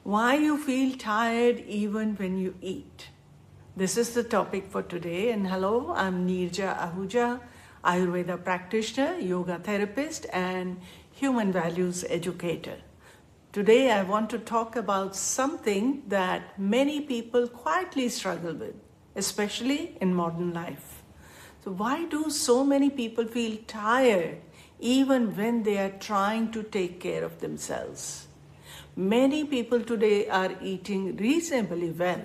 Why you feel tired even when you eat. This is the topic for today. And hello, I'm Neerja Ahuja, Ayurveda practitioner, yoga therapist, and human values educator. Today I want to talk about something that many people quietly struggle with, especially in modern life. So why do so many people feel tired even when they are trying to take care of themselves? Many people today are eating reasonably well.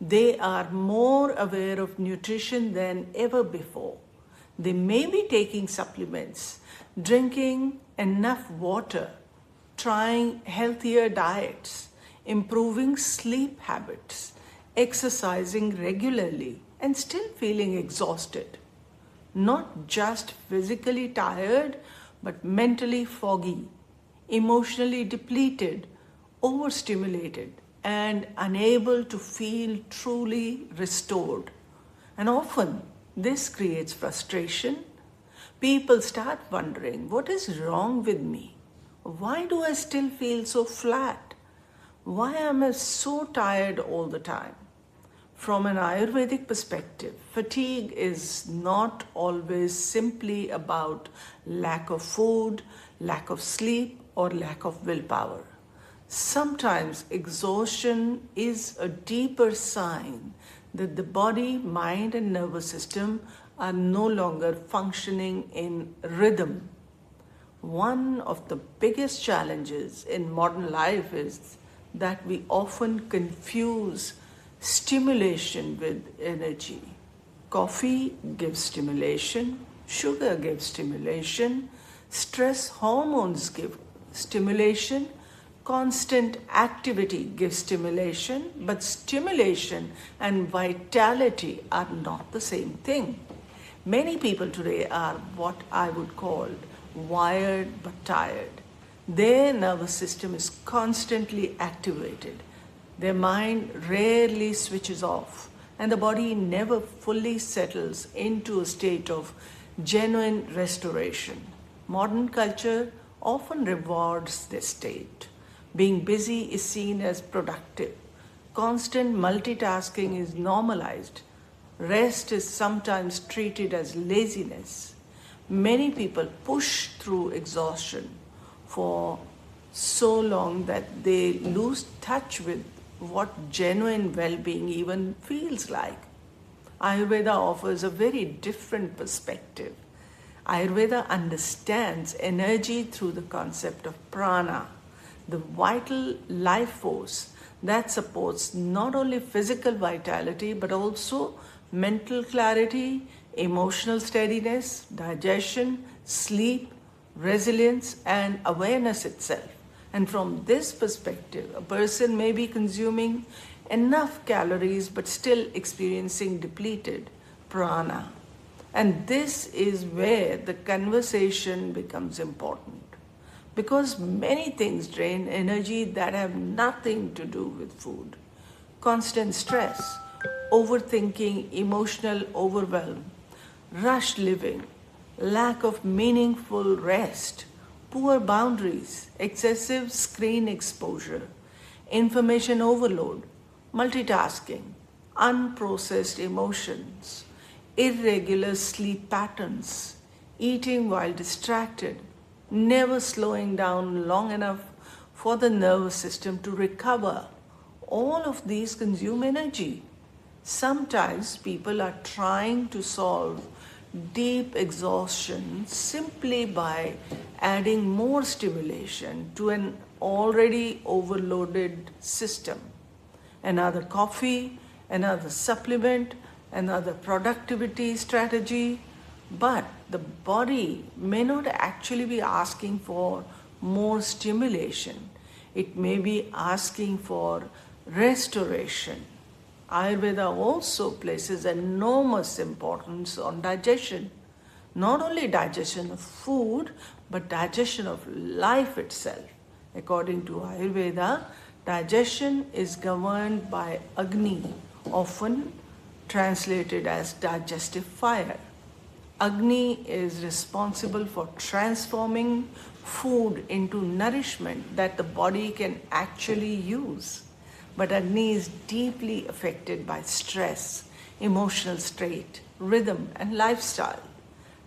They are more aware of nutrition than ever before. They may be taking supplements, drinking enough water, trying healthier diets, improving sleep habits, exercising regularly, and still feeling exhausted. Not just physically tired, but mentally foggy, emotionally depleted, overstimulated, and unable to feel truly restored. And often this creates frustration. People start wondering, what is wrong with me? Why do I still feel so flat? Why am I so tired all the time? From an Ayurvedic perspective, fatigue is not always simply about lack of food, lack of sleep, or lack of willpower. Sometimes exhaustion is a deeper sign that the body, mind, and nervous system are no longer functioning in rhythm. One of the biggest challenges in modern life is that we often confuse stimulation with energy. Coffee gives stimulation, sugar gives stimulation, stress hormones give stimulation, constant activity gives stimulation, but stimulation and vitality are not the same thing. Many people today are what I would call wired but tired. Their nervous system is constantly activated. Their mind rarely switches off, and the body never fully settles into a state of genuine restoration. Modern culture often rewards this state. Being busy is seen as productive. Constant multitasking is normalized. Rest is sometimes treated as laziness. Many people push through exhaustion for so long that they lose touch with what genuine well-being even feels like. Ayurveda offers a very different perspective. Ayurveda understands energy through the concept of prana, the vital life force that supports not only physical vitality but also mental clarity, emotional steadiness, digestion, sleep, resilience, and awareness itself. And from this perspective, a person may be consuming enough calories but still experiencing depleted prana. And this is where the conversation becomes important. Because many things drain energy that have nothing to do with food. Constant stress, overthinking, emotional overwhelm, rushed living, lack of meaningful rest, poor boundaries, excessive screen exposure, information overload, multitasking, unprocessed emotions, irregular sleep patterns, eating while distracted, never slowing down long enough for the nervous system to recover. All of these consume energy. Sometimes people are trying to solve deep exhaustion simply by adding more stimulation to an already overloaded system. Another coffee, another supplement, another productivity strategy. But the body may not actually be asking for more stimulation. It may be asking for restoration. Ayurveda also places enormous importance on digestion. Not only digestion of food, but digestion of life itself. According to Ayurveda, digestion is governed by Agni, often translated as digestive fire. Agni is responsible for transforming food into nourishment that the body can actually use. But Agni is deeply affected by stress, emotional state, rhythm, and lifestyle.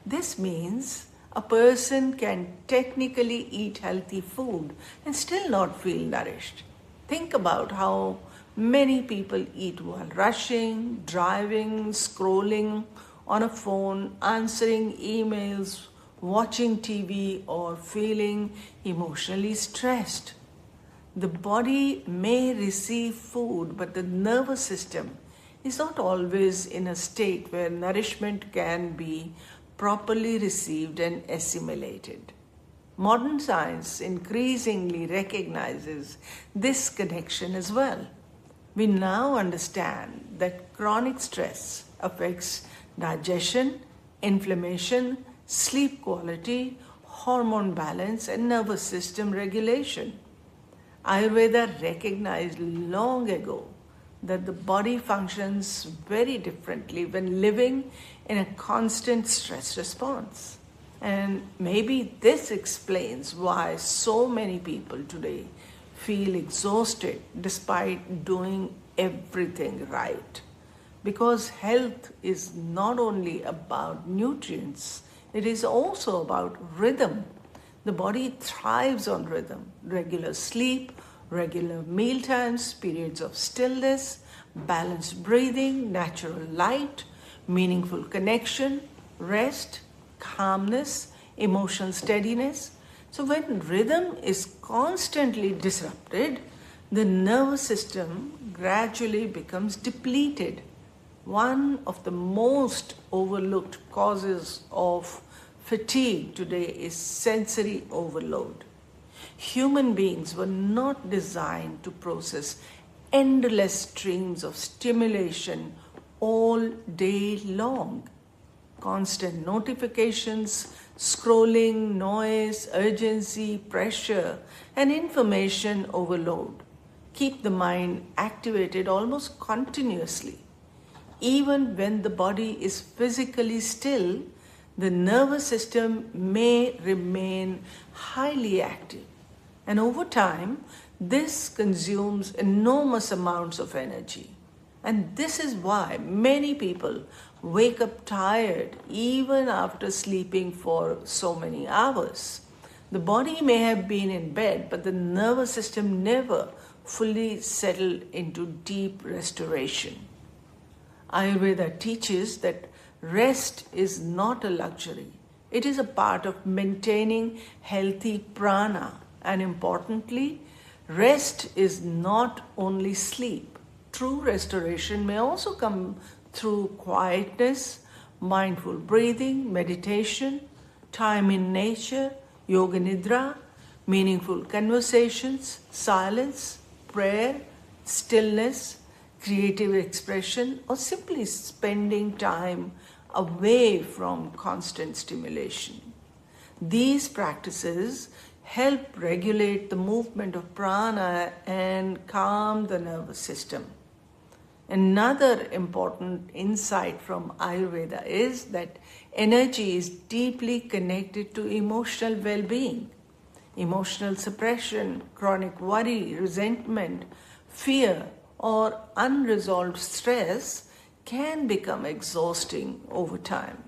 This means a person can technically eat healthy food and still not feel nourished. Think about how many people eat while rushing, driving, scrolling on a phone, answering emails, watching TV, or feeling emotionally stressed. The body may receive food, but the nervous system is not always in a state where nourishment can be properly received and assimilated. Modern science increasingly recognizes this connection as well. We now understand that chronic stress affects digestion, inflammation, sleep quality, hormone balance, and nervous system regulation. Ayurveda recognized long ago that the body functions very differently when living in a constant stress response. And maybe this explains why so many people today feel exhausted despite doing everything right. Because health is not only about nutrients, it is also about rhythm. The body thrives on rhythm, regular sleep, regular meal times, periods of stillness, balanced breathing, natural light, meaningful connection, rest, calmness, emotional steadiness. So when rhythm is constantly disrupted, the nervous system gradually becomes depleted. One of the most overlooked causes of fatigue today is sensory overload. Human beings were not designed to process endless streams of stimulation all day long. Constant notifications, scrolling, noise, urgency, pressure, and information overload keep the mind activated almost continuously. Even when the body is physically still, the nervous system may remain highly active. And over time, this consumes enormous amounts of energy. And this is why many people wake up tired even after sleeping for so many hours. The body may have been in bed, but the nervous system never fully settled into deep restoration. Ayurveda teaches that rest is not a luxury. It is a part of maintaining healthy prana. And importantly, rest is not only sleep. True restoration may also come through quietness, mindful breathing, meditation, time in nature, yoga nidra, meaningful conversations, silence, prayer, stillness, creative expression, or simply spending time away from constant stimulation. These practices help regulate the movement of prana and calm the nervous system. Another important insight from Ayurveda is that energy is deeply connected to emotional well-being. Emotional suppression, chronic worry, resentment, fear, or unresolved stress can become exhausting over time.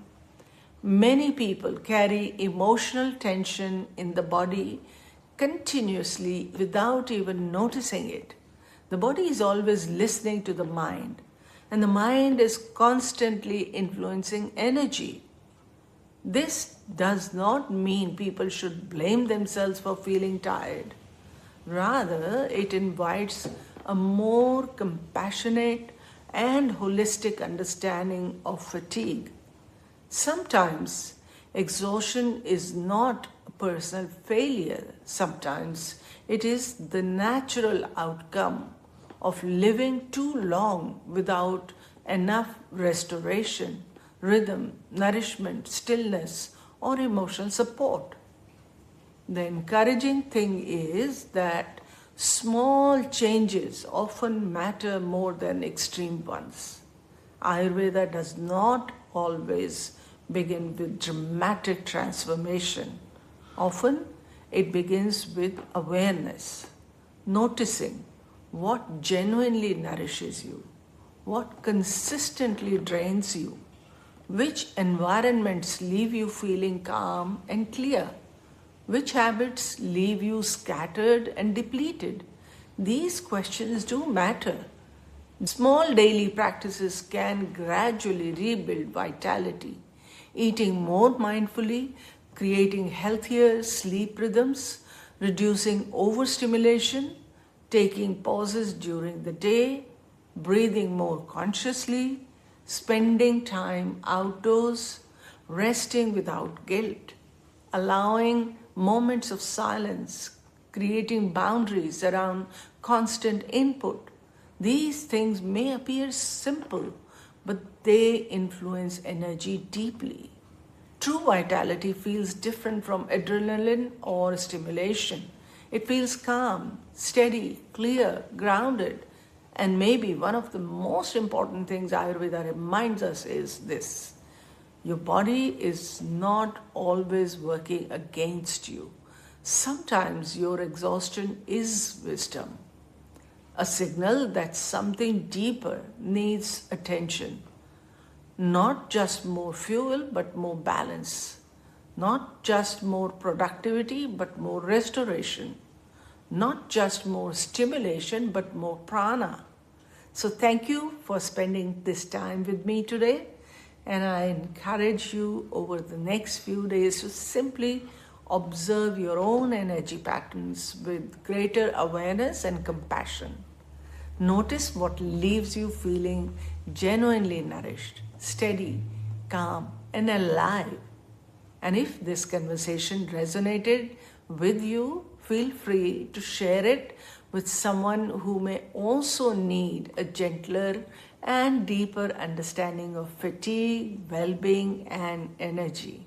Many people carry emotional tension in the body continuously without even noticing it. The body is always listening to the mind, and the mind is constantly influencing energy. This does not mean people should blame themselves for feeling tired. Rather, it invites a more compassionate and holistic understanding of fatigue. Sometimes exhaustion is not a personal failure. Sometimes it is the natural outcome of living too long without enough restoration, rhythm, nourishment, stillness, or emotional support. The encouraging thing is that small changes often matter more than extreme ones. Ayurveda does not always begin with dramatic transformation. Often, It begins with awareness, noticing what genuinely nourishes you, what consistently drains you, which environments leave you feeling calm and clear, which habits leave you scattered and depleted. These questions do matter. Small daily practices can gradually rebuild vitality. Eating more mindfully, creating healthier sleep rhythms, reducing overstimulation, taking pauses during the day, breathing more consciously, spending time outdoors, resting without guilt, allowing moments of silence, creating boundaries around constant input. These things may appear simple, but they influence energy deeply. True vitality feels different from adrenaline or stimulation. It feels calm, steady, clear, grounded. And maybe one of the most important things Ayurveda reminds us is this: your body is not always working against you. Sometimes your exhaustion is wisdom, a signal that something deeper needs attention. Not just more fuel, but more balance. Not just more productivity, but more restoration. Not just more stimulation, but more prana. So, thank you for spending this time with me today. And I encourage you over the next few days to simply observe your own energy patterns with greater awareness and compassion. Notice what leaves you feeling genuinely nourished, steady, calm, and alive. And if this conversation resonated with you, feel free to share it with someone who may also need a gentler and deeper understanding of fatigue, well being, and energy.